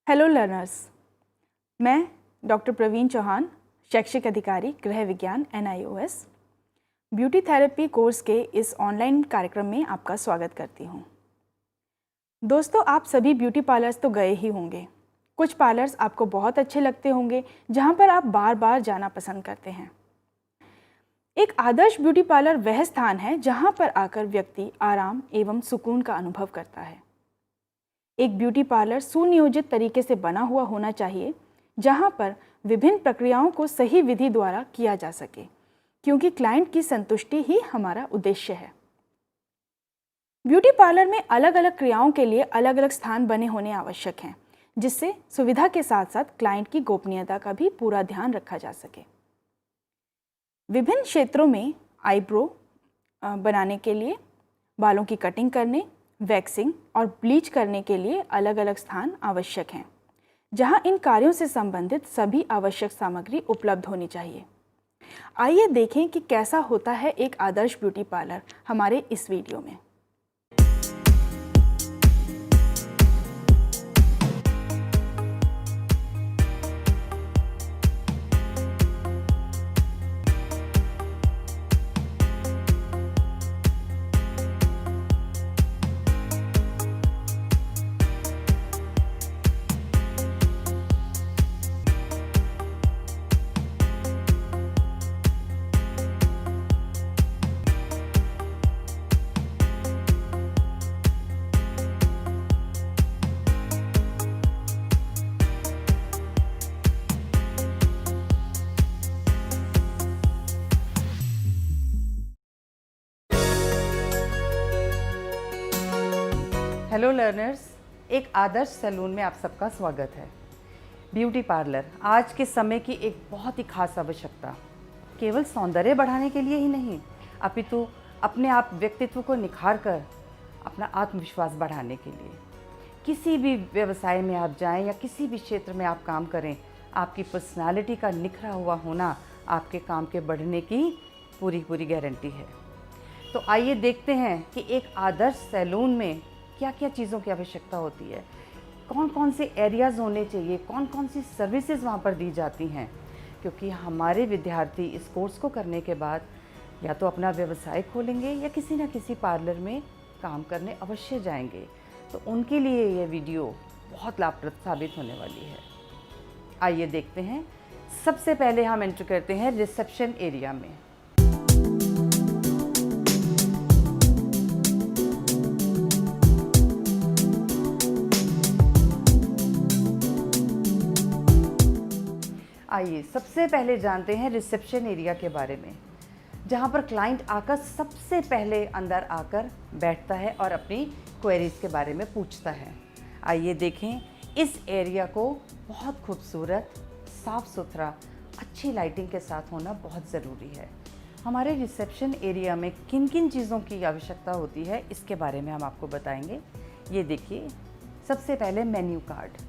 Hello learners, मैं doctor Praveen Chauhan, शैक्षिक अधिकारी गृह विज्ञान NIOS, ब्यूटी थेरेपी कोर्स के इस ऑनलाइन कार्यक्रम में आपका स्वागत करती हूँ। दोस्तों, आप सभी ब्यूटी पार्लर्स तो गए ही होंगे। कुछ पार्लर्स आपको बहुत अच्छे लगते होंगे जहाँ पर आप बार बार जाना पसंद करते हैं। एक आदर्श ब्यूटी पार्लर वह स्थान है जहाँ पर आकर व्यक्ति आराम एवं सुकून का अनुभव करता है। एक ब्यूटी पार्लर सुनियोजित तरीके से बना हुआ होना चाहिए जहां पर विभिन्न प्रक्रियाओं को सही विधि द्वारा किया जा सके, क्योंकि क्लाइंट की संतुष्टि ही हमारा उद्देश्य है। ब्यूटी पार्लर में अलग अलग क्रियाओं के लिए अलग अलग स्थान बने होने आवश्यक हैं, जिससे सुविधा के साथ साथ क्लाइंट की गोपनीयता का भी पूरा ध्यान रखा जा सके। विभिन्न क्षेत्रों में आईब्रो बनाने के लिए, बालों की कटिंग करने, वैक्सिंग और ब्लीच करने के लिए अलग अलग स्थान आवश्यक हैं, जहां इन कार्यों से संबंधित सभी आवश्यक सामग्री उपलब्ध होनी चाहिए। आइए देखें कि कैसा होता है एक आदर्श ब्यूटी पार्लर हमारे इस वीडियो में। हेलो लर्नर्स, एक आदर्श सैलून में आप सबका स्वागत है। ब्यूटी पार्लर आज के समय की एक बहुत ही खास आवश्यकता, केवल सौंदर्य बढ़ाने के लिए ही नहीं, अपितु अपने आप व्यक्तित्व को निखार कर अपना आत्मविश्वास बढ़ाने के लिए। किसी भी व्यवसाय में आप जाएं या किसी भी क्षेत्र में आप काम करें, आपकी पर्सनालिटी का निखरा हुआ होना आपके काम के बढ़ने की पूरी गारंटी है। तो आइए देखते हैं कि एक आदर्श सैलून में क्या क्या चीज़ों की आवश्यकता होती है, कौन कौन से एरियाज़ होने चाहिए, कौन कौन सी सर्विसेज वहाँ पर दी जाती हैं। क्योंकि हमारे विद्यार्थी इस कोर्स को करने के बाद या तो अपना व्यवसाय खोलेंगे या किसी न किसी पार्लर में काम करने अवश्य जाएंगे। तो उनके लिए ये वीडियो बहुत लाभप्रद साबित होने वाली है। आइए देखते हैं। सबसे पहले हम एंटर करते हैं रिसेप्शन एरिया में। आइए सबसे पहले जानते हैं रिसेप्शन एरिया के बारे में, जहां पर क्लाइंट आकर सबसे पहले अंदर आकर बैठता है और अपनी क्वेरीज के बारे में पूछता है। आइए देखें, इस एरिया को बहुत खूबसूरत, साफ सुथरा, अच्छी लाइटिंग के साथ होना बहुत ज़रूरी है। हमारे रिसेप्शन एरिया में किन किन चीज़ों की आवश्यकता होती है, इसके बारे में हम आपको बताएंगे। ये देखिए, सबसे पहले मेन्यू कार्ड।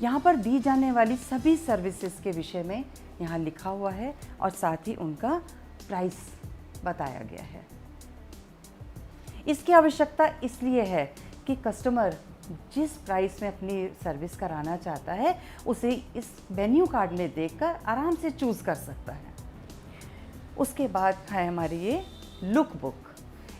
यहाँ पर दी जाने वाली सभी सर्विसेज के विषय में यहाँ लिखा हुआ है और साथ ही उनका प्राइस बताया गया है। इसकी आवश्यकता इसलिए है कि कस्टमर जिस प्राइस में अपनी सर्विस कराना चाहता है उसे इस मेन्यू कार्ड में देखकर आराम से चूज़ कर सकता है। उसके बाद है हमारी ये लुक बुक।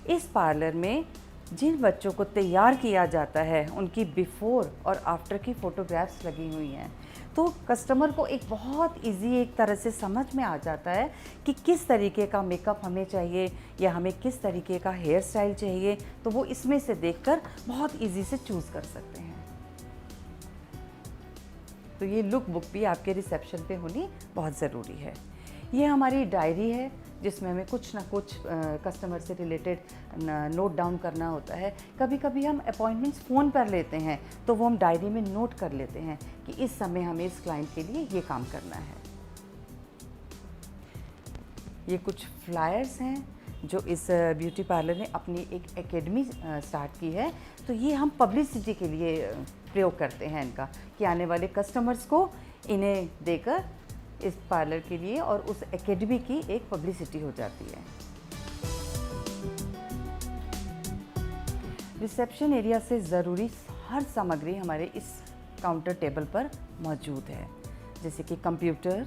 इस पार्लर में जिन बच्चों को तैयार किया जाता है उनकी बिफ़ोर और आफ्टर की फ़ोटोग्राफ्स लगी हुई हैं, तो कस्टमर को एक बहुत इजी एक तरह से समझ में आ जाता है कि किस तरीके का मेकअप हमें चाहिए या हमें किस तरीके का हेयर स्टाइल चाहिए। तो वो इसमें से देखकर बहुत इजी से चूज़ कर सकते हैं। तो ये लुक बुक भी आपके रिसेप्शन पे होनी बहुत ज़रूरी है। ये हमारी डायरी है जिसमें हमें कुछ ना कुछ कस्टमर से रिलेटेड नोट डाउन करना होता है। कभी कभी हम अपॉइंटमेंट्स फ़ोन पर लेते हैं तो वो हम डायरी में नोट कर लेते हैं कि इस समय हमें इस क्लाइंट के लिए ये काम करना है। ये कुछ फ्लायर्स हैं जो इस ब्यूटी पार्लर ने अपनी एक एकेडमी स्टार्ट की है। तो ये हम पब्लिसिटी के लिए प्रयोग करते हैं इनका, कि आने वाले कस्टमर्स को इन्हें देकर इस पार्लर के लिए और उस एकेडमी की एक पब्लिसिटी हो जाती है। रिसेप्शन एरिया से ज़रूरी हर सामग्री हमारे इस काउंटर टेबल पर मौजूद है, जैसे कि computer,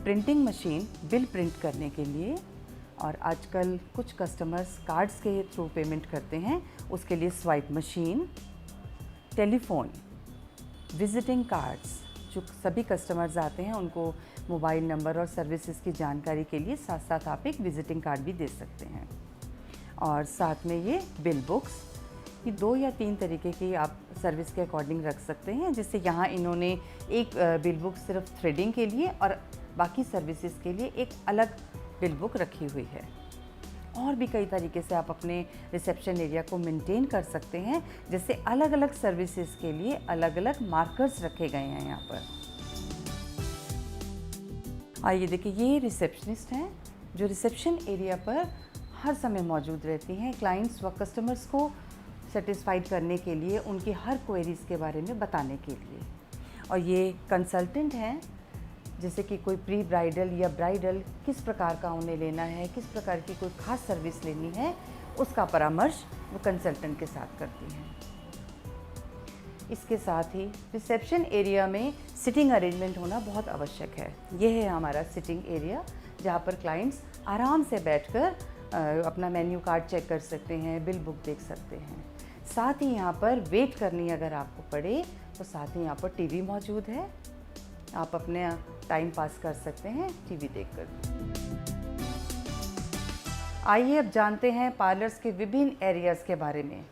printing machine bill print करने के लिए, और आजकल कुछ कस्टमर्स कार्ड्स के थ्रू पेमेंट करते हैं, उसके लिए swipe machine, telephone, visiting cards, जो सभी कस्टमर्स आते हैं उनको मोबाइल नंबर और सर्विसेज की जानकारी के लिए साथ साथ आप एक विजिटिंग कार्ड भी दे सकते हैं। और साथ में ये बिल बुक्स, ये 2 या 3 तरीके की आप सर्विस के अकॉर्डिंग रख सकते हैं, जिससे यहाँ इन्होंने एक बिल बुक सिर्फ थ्रेडिंग के लिए और बाकी सर्विसेज के लिए एक अलग बिल बुक रखी हुई है। और भी कई तरीके से आप अपने रिसेप्शन एरिया को मेंटेन कर सकते हैं, जैसे अलग अलग सर्विसेज के लिए अलग अलग मार्कर्स रखे गए हैं यहाँ पर। आइए देखिए, ये रिसेप्शनिस्ट हैं जो रिसेप्शन एरिया पर हर समय मौजूद रहती हैं, क्लाइंट्स व कस्टमर्स को सेटिस्फाइड करने के लिए, उनकी हर क्वेरीज़ के बारे में बताने के लिए। और ये कंसल्टेंट हैं, जैसे कि कोई प्री ब्राइडल या ब्राइडल किस प्रकार का उन्हें लेना है, किस प्रकार की कोई ख़ास सर्विस लेनी है, उसका परामर्श वो कंसल्टेंट के साथ करती हैं। इसके साथ ही रिसेप्शन एरिया में सिटिंग अरेंजमेंट होना बहुत आवश्यक है। ये है हमारा सिटिंग एरिया, जहाँ पर क्लाइंट्स आराम से बैठकर अपना मेन्यू कार्ड चेक कर सकते हैं, बिल बुक देख सकते हैं। साथ ही यहाँ पर वेट करनी अगर आपको पड़े तो साथ ही यहाँ पर टीवी मौजूद है, आप अपने टाइम पास कर सकते हैं टीवी देखकर। आइए अब जानते हैं पार्लर्स के विभिन्न एरियाज़ के बारे में।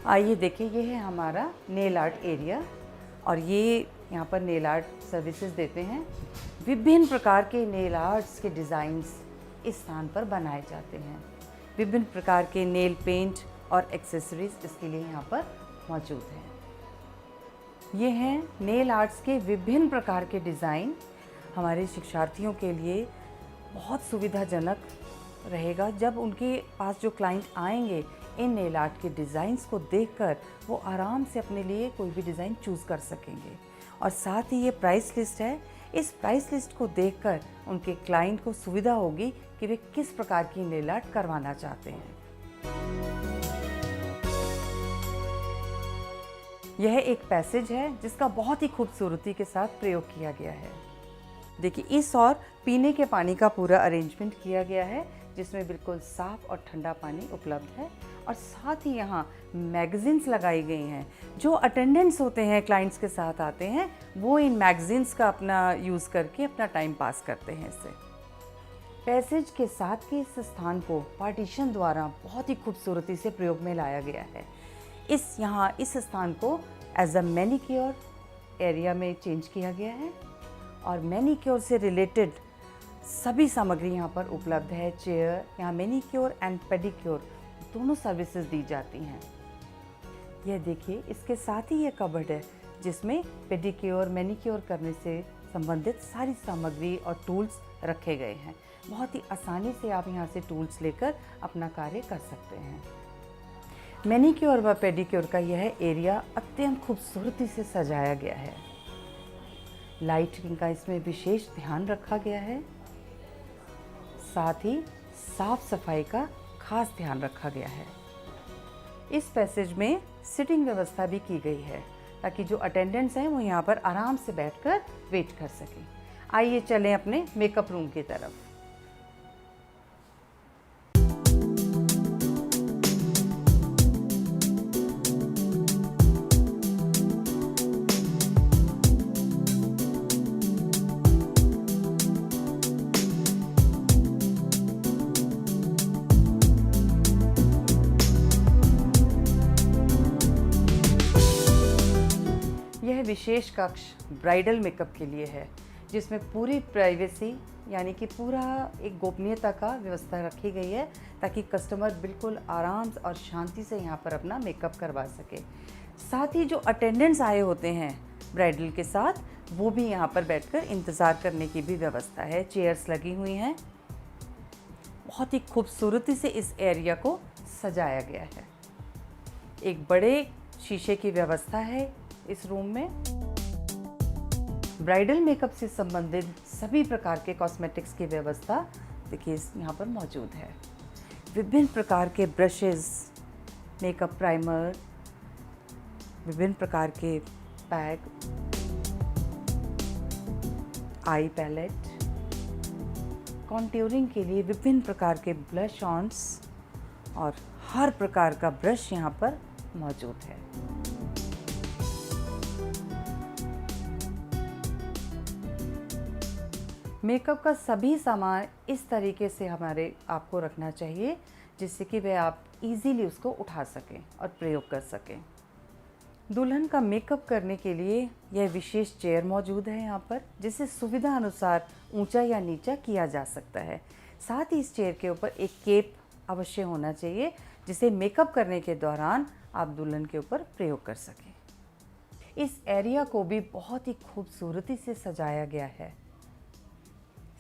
आइए देखिए, ये है हमारा नेल आर्ट एरिया, और ये यहाँ पर नेल आर्ट सर्विसेज देते हैं। विभिन्न प्रकार के नेल आर्ट्स के डिज़ाइंस इस स्थान पर बनाए जाते हैं। विभिन्न प्रकार के नेल पेंट और एक्सेसरीज इसके लिए यहाँ पर मौजूद हैं। ये हैं नेल आर्ट्स के विभिन्न प्रकार के डिज़ाइन। हमारे शिक्षार्थियों के लिए बहुत सुविधाजनक रहेगा, जब उनके पास जो क्लाइंट आएंगे इन नेल आर्ट के डिज़ाइंस को देखकर वो आराम से अपने लिए कोई भी डिज़ाइन चूज़ कर सकेंगे। और साथ ही ये प्राइस लिस्ट है, इस प्राइस लिस्ट को देखकर उनके क्लाइंट को सुविधा होगी कि वे किस प्रकार की नेल आर्ट करवाना चाहते हैं। यह एक पैसेज है जिसका बहुत ही खूबसूरती के साथ प्रयोग किया गया है। देखिए, इस और पीने के पानी का पूरा अरेंजमेंट किया गया है, जिसमें बिल्कुल साफ़ और ठंडा पानी उपलब्ध है। और साथ ही यहाँ मैगज़ीन्स लगाई गई हैं। जो अटेंडेंट्स होते हैं, क्लाइंट्स के साथ आते हैं, वो इन मैगज़ीन्स का अपना यूज़ करके अपना टाइम पास करते हैं इससे। पैसेज के साथ के इस स्थान को पार्टीशन द्वारा बहुत ही खूबसूरती से प्रयोग में लाया गया है। इस स्थान को एज अ मैनीक्योर एरिया में चेंज किया गया है, और मैनीक्योर से रिलेटेड सभी सामग्री यहाँ पर उपलब्ध है। चेयर, यहाँ मैनीक्योर एंड पेडिक्योर दोनों सर्विसेज दी जाती हैं। यह देखिए, इसके साथ ही ये कबर्ड है जिसमें पेडिक्योर, मैनीक्योर करने से संबंधित सारी सामग्री और टूल्स रखे गए हैं। बहुत ही आसानी से आप यहाँ से टूल्स लेकर अपना कार्य कर सकते हैं। मैनीक्योर व पेडिक्योर का यह एरिया अत्यंत खूबसूरती से सजाया गया है। लाइटिंग का इसमें विशेष ध्यान रखा गया है। साथ ही साफ सफाई का खास ध्यान रखा गया है। इस पैसेज में सिटिंग व्यवस्था भी की गई है, ताकि जो अटेंडेंट्स हैं वो यहाँ पर आराम से बैठकर वेट कर सकें। आइए चलें अपने मेकअप रूम की तरफ। यह विशेष कक्ष ब्राइडल मेकअप के लिए है, जिसमें पूरी प्राइवेसी यानी कि पूरा एक गोपनीयता का व्यवस्था रखी गई है, ताकि कस्टमर बिल्कुल आराम और शांति से यहाँ पर अपना मेकअप करवा सके। साथ ही जो अटेंडेंट्स आए होते हैं ब्राइडल के साथ, वो भी यहाँ पर बैठकर इंतज़ार करने की भी व्यवस्था है। चेयर्स लगी हुई हैं। बहुत ही खूबसूरती से इस एरिया को सजाया गया है। एक बड़े शीशे की व्यवस्था है इस रूम में। ब्राइडल मेकअप से संबंधित सभी प्रकार के कॉस्मेटिक्स की व्यवस्था देखिए यहाँ पर मौजूद है। विभिन्न प्रकार के ब्रशेस, मेकअप प्राइमर, विभिन्न प्रकार के पैक, आई पैलेट, कॉन्ट्योरिंग के लिए विभिन्न प्रकार के ब्लश ऑन्स और हर प्रकार का ब्रश यहाँ पर मौजूद है। मेकअप का सभी सामान इस तरीके से हमारे आपको रखना चाहिए जिससे कि वह आप इजीली उसको उठा सकें और प्रयोग कर सकें। दुल्हन का मेकअप करने के लिए यह विशेष चेयर मौजूद है यहाँ पर, जिसे सुविधा अनुसार ऊंचा या नीचा किया जा सकता है। साथ ही इस चेयर के ऊपर एक केप अवश्य होना चाहिए जिसे मेकअप करने के दौरान आप दुल्हन के ऊपर प्रयोग कर सकें। इस एरिया को भी बहुत ही खूबसूरती से सजाया गया है।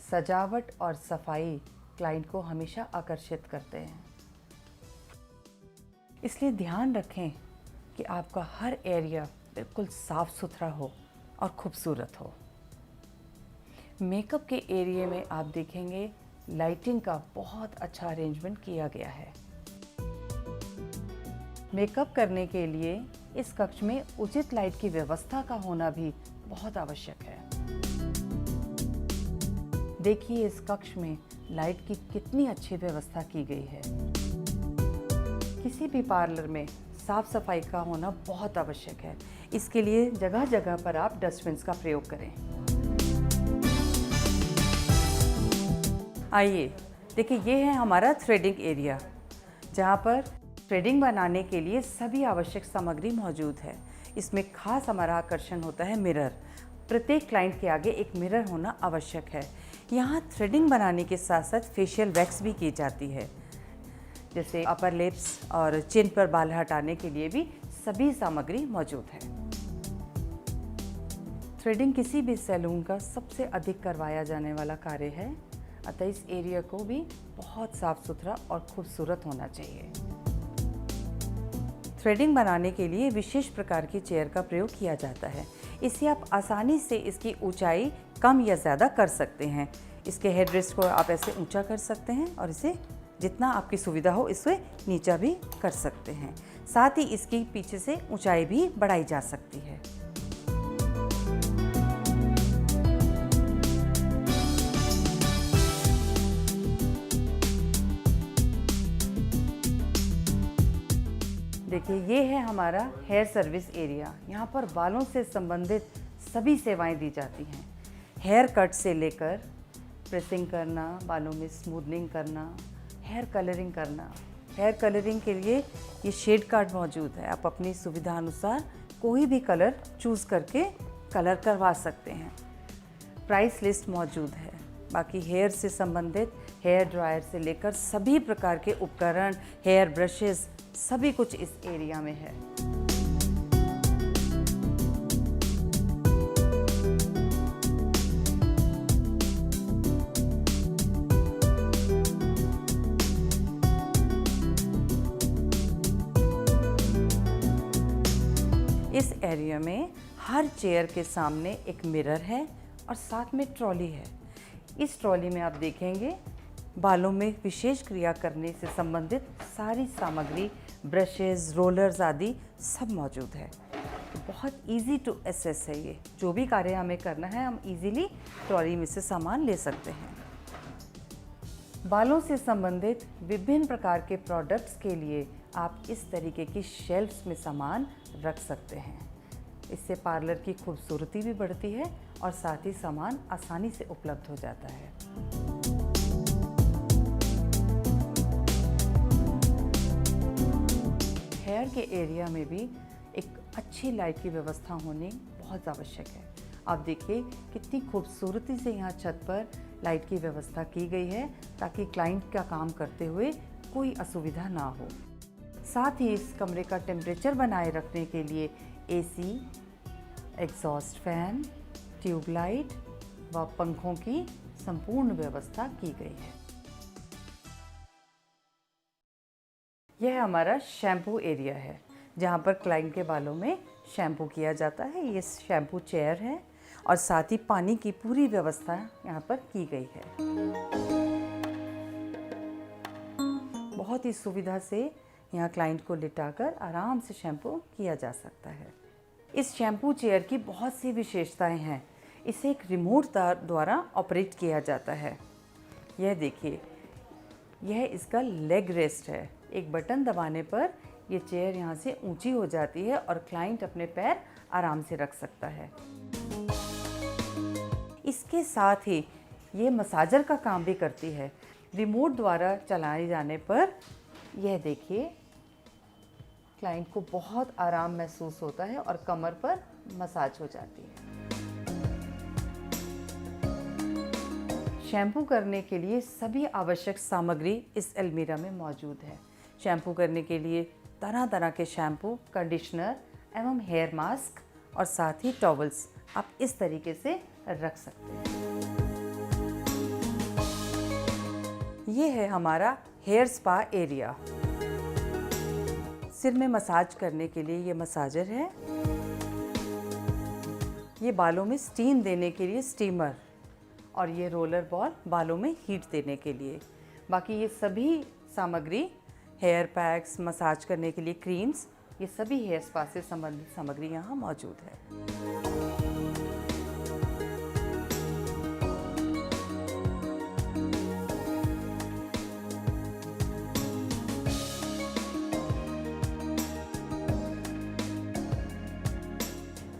सजावट और सफाई क्लाइंट को हमेशा आकर्षित करते हैं, इसलिए ध्यान रखें कि आपका हर एरिया बिल्कुल साफ सुथरा हो और खूबसूरत हो। मेकअप के एरिया में आप देखेंगे लाइटिंग का बहुत अच्छा अरेंजमेंट किया गया है। मेकअप करने के लिए इस कक्ष में उचित लाइट की व्यवस्था का होना भी बहुत आवश्यक है। देखिए इस कक्ष में लाइट की कितनी अच्छी व्यवस्था की गई है। किसी भी पार्लर में साफ सफाई का होना बहुत आवश्यक है। इसके लिए जगह जगह पर आप डस्टबिन्स का प्रयोग करें। आइए देखिए, ये है हमारा थ्रेडिंग एरिया, जहाँ पर थ्रेडिंग बनाने के लिए सभी आवश्यक सामग्री मौजूद है। इसमें खास हमारा आकर्षण होता है मिरर। प्रत्येक क्लाइंट के आगे एक मिरर होना आवश्यक है। यहाँ थ्रेडिंग बनाने के साथ साथ फेशियल वैक्स भी की जाती है, जैसे अपर लिप्स और चिन पर बाल हटाने के लिए भी सभी सामग्री मौजूद है। थ्रेडिंग किसी भी सैलून का सबसे अधिक करवाया जाने वाला कार्य है, अतः इस एरिया को भी बहुत साफ सुथरा और खूबसूरत होना चाहिए। थ्रेडिंग बनाने के लिए विशेष प्रकार की चेयर का प्रयोग किया जाता है। इससे आप आसानी से इसकी ऊंचाई कम या ज़्यादा कर सकते हैं। इसके हेडरेस्ट को आप ऐसे ऊंचा कर सकते हैं और इसे जितना आपकी सुविधा हो इससे नीचा भी कर सकते हैं। साथ ही इसकी पीछे से ऊंचाई भी बढ़ाई जा सकती है। देखिए, ये है हमारा हेयर सर्विस एरिया। यहाँ पर बालों से संबंधित सभी सेवाएं दी जाती हैं। हेयर कट से लेकर प्रेसिंग करना, बालों में स्मूथनिंग करना, हेयर कलरिंग करना। हेयर कलरिंग के लिए ये शेड कार्ड मौजूद है। आप अपनी सुविधा अनुसार कोई भी कलर चूज़ करके कलर करवा सकते हैं। प्राइस लिस्ट मौजूद है। बाकी हेयर से संबंधित हेयर ड्रायर से लेकर सभी प्रकार के उपकरण, हेयर ब्रशेस, सभी कुछ इस एरिया में है। इस एरिया में हर चेयर के सामने एक मिरर है और साथ में ट्रॉली है। इस ट्रॉली में आप देखेंगे बालों में विशेष क्रिया करने से संबंधित सारी सामग्री, ब्रशेस, रोलर्स आदि सब मौजूद है। तो बहुत इजी टू एसेस है ये। जो भी कार्य हमें करना है हम इजीली ट्रॉली में से सामान ले सकते हैं। बालों से संबंधित विभिन्न प्रकार के प्रोडक्ट्स के लिए आप इस तरीके की शेल्फ्स में सामान रख सकते हैं। इससे पार्लर की खूबसूरती भी बढ़ती है और साथ ही सामान आसानी से उपलब्ध हो जाता है। हेयर के एरिया में भी एक अच्छी लाइट की व्यवस्था होनी बहुत आवश्यक है। आप देखिए कितनी खूबसूरती से यहाँ छत पर लाइट की व्यवस्था की गई है ताकि क्लाइंट का काम करते हुए कोई असुविधा ना हो। साथ ही इस कमरे का टेम्परेचर बनाए रखने के लिए एसी, एग्जॉस्ट फैन, ट्यूबलाइट व पंखों की संपूर्ण व्यवस्था की गई है। यह हमारा शैम्पू एरिया है, जहाँ पर क्लाइंट के बालों में शैम्पू किया जाता है। ये शैम्पू चेयर है और साथ ही पानी की पूरी व्यवस्था यहाँ पर की गई है। बहुत ही सुविधा से यहाँ क्लाइंट को लिटाकर आराम से शैम्पू किया जा सकता है। इस शैम्पू चेयर की बहुत सी विशेषताएं हैं। इसे एक रिमोट द्वारा ऑपरेट किया जाता है। यह देखिए, यह इसका लेग रेस्ट है। एक बटन दबाने पर यह चेयर यहाँ से ऊंची हो जाती है और क्लाइंट अपने पैर आराम से रख सकता है। इसके साथ ही ये मसाजर का काम भी करती है। रिमोट द्वारा चलाए जाने पर यह देखिए, क्लाइंट को बहुत आराम महसूस होता है और कमर पर मसाज हो जाती है। शैम्पू करने के लिए सभी आवश्यक सामग्री इस अलमीरा में मौजूद है। शैम्पू करने के लिए तरह तरह के शैम्पू, कंडीशनर एवं हेयर मास्क और साथ ही टॉवल्स आप इस तरीके से रख सकते हैं। ये है हमारा हेयर स्पा एरिया। सिर में मसाज करने के लिए ये मसाजर है। ये बालों में स्टीम देने के लिए स्टीमर और ये रोलर बॉल बालों में हीट देने के लिए। बाकी ये सभी सामग्री, हेयर पैक्स, मसाज करने के लिए क्रीम्स, ये सभी हेयर स्पा से संबंधित सामग्री यहाँ मौजूद है।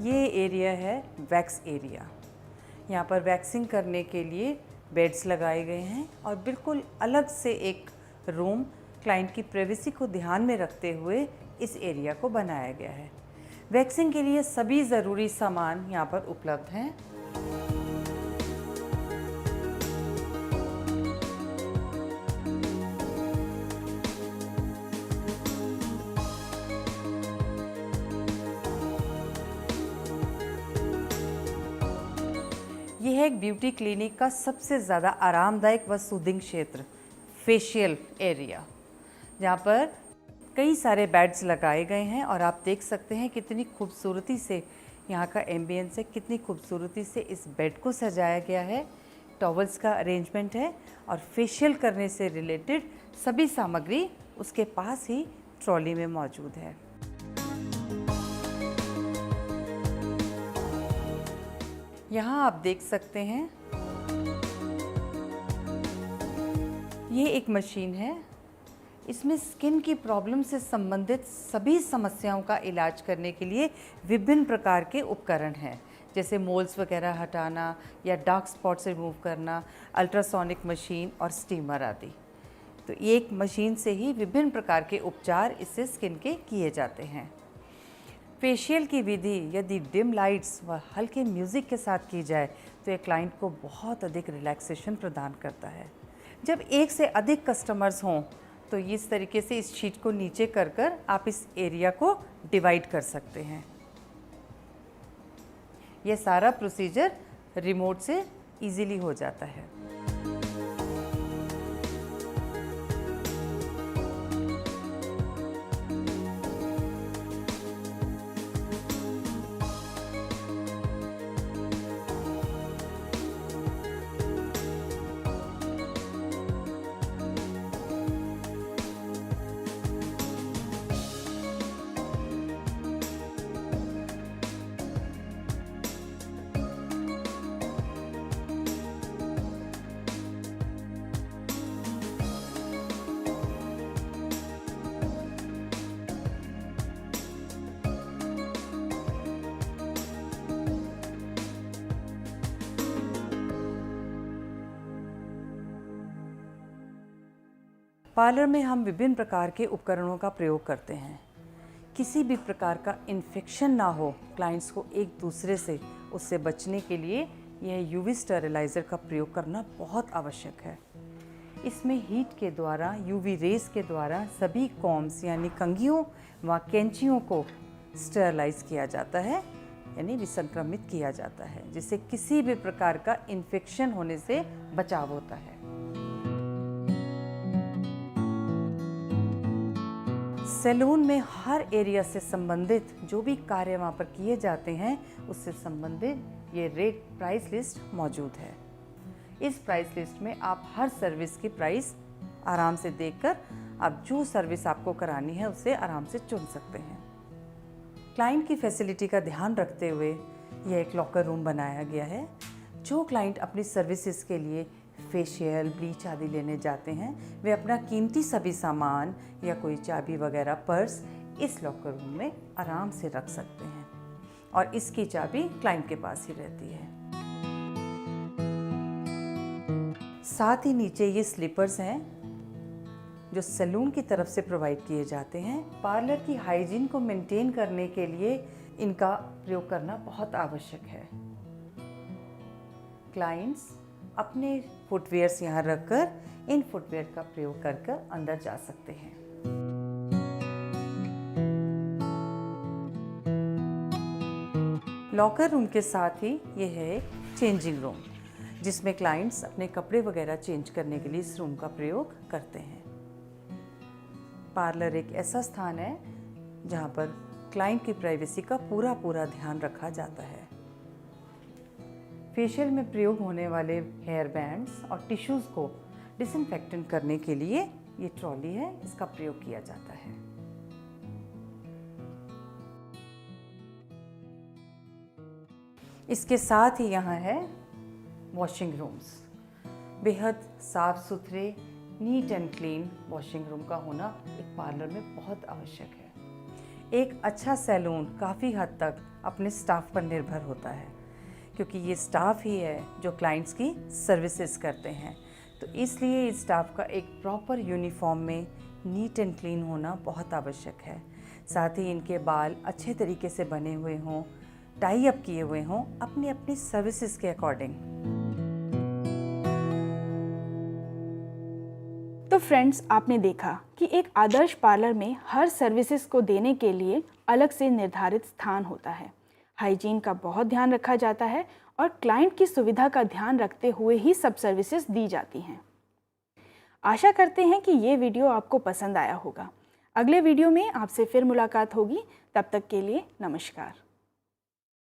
ये एरिया है वैक्स एरिया। यहाँ पर वैक्सिंग करने के लिए बेड्स लगाए गए हैं और बिल्कुल अलग से एक रूम क्लाइंट की प्राइवेसी को ध्यान में रखते हुए इस एरिया को बनाया गया है। वैक्सिंग के लिए सभी ज़रूरी सामान यहाँ पर उपलब्ध हैं। यह है एक ब्यूटी क्लिनिक का सबसे ज़्यादा आरामदायक व सूदिंग क्षेत्र, फेशियल एरिया, जहाँ पर कई सारे बेड्स लगाए गए हैं और आप देख सकते हैं कितनी खूबसूरती से यहाँ का एम्बियंस है, कितनी खूबसूरती से इस बेड को सजाया गया है। टॉवल्स का अरेंजमेंट है और फेशियल करने से रिलेटेड सभी सामग्री उसके पास ही ट्रॉली में मौजूद है। यहाँ आप देख सकते हैं, ये एक मशीन है। इसमें स्किन की प्रॉब्लम से संबंधित सभी समस्याओं का इलाज करने के लिए विभिन्न प्रकार के उपकरण हैं, जैसे मोल्स वगैरह हटाना या डार्क स्पॉट्स रिमूव करना, अल्ट्रासोनिक मशीन और स्टीमर आदि। तो एक मशीन से ही विभिन्न प्रकार के उपचार इससे स्किन के किए जाते हैं। फेशियल की विधि यदि डिम लाइट्स व हल्के म्यूज़िक के साथ की जाए तो ये क्लाइंट को बहुत अधिक रिलैक्सेशन प्रदान करता है। जब एक से अधिक कस्टमर्स हों तो इस तरीके से इस शीट को नीचे कर आप इस एरिया को डिवाइड कर सकते हैं। यह सारा प्रोसीजर रिमोट से इजीली हो जाता है। पार्लर में हम विभिन्न प्रकार के उपकरणों का प्रयोग करते हैं। किसी भी प्रकार का इन्फेक्शन ना हो, क्लाइंट्स को एक दूसरे से उससे बचने के लिए यह यूवी स्टेरिलाइज़र का प्रयोग करना बहुत आवश्यक है। इसमें हीट के द्वारा, यूवी रेस के द्वारा सभी कॉम्स यानी कंघियों व कैंचियों को स्टेरिलाइज किया जाता है, यानी विसंक्रमित किया जाता है, जिससे किसी भी प्रकार का इन्फेक्शन होने से बचाव होता है। सैलून में हर एरिया से संबंधित जो भी कार्य वहाँ पर किए जाते हैं उससे संबंधित ये रेट प्राइस लिस्ट मौजूद है। इस प्राइस लिस्ट में आप हर सर्विस की प्राइस आराम से देखकर आप जो सर्विस आपको करानी है उसे आराम से चुन सकते हैं। क्लाइंट की फैसिलिटी का ध्यान रखते हुए यह एक लॉकर रूम बनाया गया है। जो क्लाइंट अपनी सर्विसेज के लिए फेशियल, ब्लीच आदि लेने जाते हैं, वे अपना कीमती सभी सामान या कोई चाबी वगैरह, पर्स इस लॉकर रूम में आराम से रख सकते हैं और इसकी चाबी क्लाइंट के पास ही रहती है। साथ ही नीचे ये स्लीपर्स हैं जो सैलून की तरफ से प्रोवाइड किए जाते हैं। पार्लर की हाइजीन को मेंटेन करने के लिए इनका प्रयोग करना बहुत आवश्यक है। क्लाइंट्स अपने फुटवेयर्स यहाँ रखकर इन फुटवेयर का प्रयोग कर अंदर जा सकते हैं। लॉकर रूम के साथ ही ये है एक चेंजिंग रूम, जिसमें क्लाइंट्स अपने कपड़े वगैरह चेंज करने के लिए इस रूम का प्रयोग करते हैं। पार्लर एक ऐसा स्थान है जहाँ पर क्लाइंट की प्राइवेसी का पूरा ध्यान रखा जाता है। फेशियल में प्रयोग होने वाले हेयर बैंड्स और टिश्यूज़ को डिसइंफेक्टेंट करने के लिए ये ट्रॉली है, इसका प्रयोग किया जाता है। इसके साथ ही यहाँ है वॉशिंग रूम्स। बेहद साफ सुथरे, neat and clean washing room का होना एक पार्लर में बहुत आवश्यक है। एक अच्छा सैलून काफ़ी हद तक अपने स्टाफ पर निर्भर होता है, क्योंकि ये स्टाफ ही है जो क्लाइंट्स की सर्विसेज करते हैं। तो इसलिए इस स्टाफ का एक प्रॉपर यूनिफॉर्म में नीट एंड क्लीन होना बहुत आवश्यक है। साथ ही इनके बाल अच्छे तरीके से बने हुए हों, टाई अप किए हुए हों अपनी अपनी सर्विसेज के अकॉर्डिंग। तो फ्रेंड्स, आपने देखा कि एक आदर्श पार्लर में हर सर्विसेज को देने के लिए अलग से निर्धारित स्थान होता है। हाइजीन का बहुत ध्यान रखा जाता है और क्लाइंट की सुविधा का ध्यान रखते हुए ही सब सर्विसेज दी जाती हैं। आशा करते हैं कि ये वीडियो आपको पसंद आया होगा। अगले वीडियो में आपसे फिर मुलाकात होगी। तब तक के लिए नमस्कार।